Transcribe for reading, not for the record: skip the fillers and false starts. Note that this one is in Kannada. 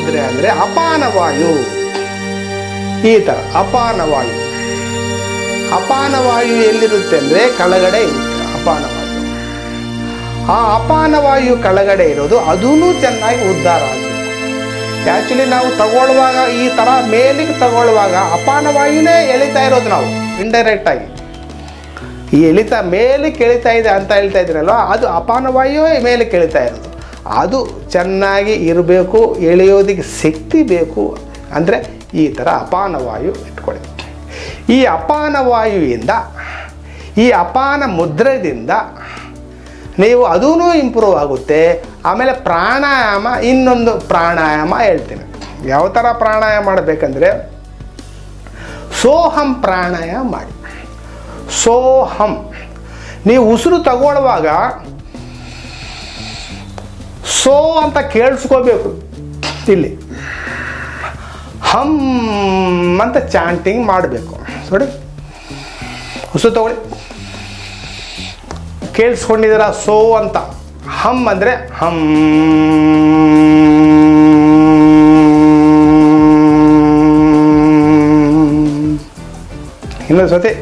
ಮುದ್ರೆ ಅಂದರೆ ಅಪಾನವಾಯು. ಈ ಥರ ಅಪಾನವಾಯು. ಅಪಾನವಾಯು ಎಲ್ಲಿರುತ್ತೆ ಅಂದರೆ ಕೆಳಗಡೆ ಇರುತ್ತೆ ಅಪಾನವಾಯು. ಆ ಅಪಾನವಾಯು ಕೆಳಗಡೆ ಇರೋದು ಅದೂ ಚೆನ್ನಾಗಿ ಉದ್ಧಾರ ಆಗಬೇಕು. ಆ್ಯಕ್ಚುಲಿ ನಾವು ತಗೊಳ್ಳುವಾಗ ಈ ಥರ ಮೇಲಿಗೆ ತಗೊಳ್ಳುವಾಗ ಅಪಾನವಾಯುನೇ ಎಳಿತಾ ಇರೋದು ನಾವು ಇಂಡೈರೆಕ್ಟಾಗಿ. ಈ ಎಳಿತಾ ಮೇಲಕ್ಕೆ ಎಳಿತಾ ಇದೆ ಅಂತ ಹೇಳ್ತಾ ಇದ್ದೀರಲ್ವ, ಅದು ಅಪಾನವಾಯು ಮೇಲಕ್ಕೆ ಎಳಿತಾ ಇರೋದು. ಅದು ಚೆನ್ನಾಗಿ ಇರಬೇಕು, ಎಳೆಯೋದಕ್ಕೆ ಶಕ್ತಿ ಬೇಕು ಅಂದರೆ ಈ ಥರ ಅಪಾನವಾಯು ಇಟ್ಕೊಳ್ಳಿ. ಈ ಅಪಾನವಾಯುವಿಂದ, ಈ ಅಪಾನ ಮುದ್ರೆಯಿಂದ ನೀವು ಅದೂ ಇಂಪ್ರೂವ್ ಆಗುತ್ತೆ. ಆಮೇಲೆ ಪ್ರಾಣಾಯಾಮ, ಇನ್ನೊಂದು ಪ್ರಾಣಾಯಾಮ ಹೇಳ್ತೀನಿ. ಯಾವ ಥರ ಪ್ರಾಣಾಯಾಮ ಮಾಡಬೇಕಂದ್ರೆ ಸೋಹಂ ಪ್ರಾಣಾಯಾಮ ಮಾಡಿ. ಸೋಹಂ, ನೀವು ಉಸಿರು ತಗೊಳ್ಳುವಾಗ ಸೋ ಅಂತ ಕೇಳಿಸ್ಕೋಬೇಕು. ಇಲ್ಲಿ ಹಮ್ ಅಂತ ಚಾಂಟಿಂಗ್ ಮಾಡಬೇಕು. ನೋಡಿ, ಉಸಿರು ತಗೊಳ್ಳಿ, ಕೇಳಿಸ್ಕೊಂಡಿದ್ದೀರ ಸೋ ಅಂತ. ಹಮ್ ಅಂದರೆ ಹಮ್. ಇನ್ನೊಂದು ಸತಿ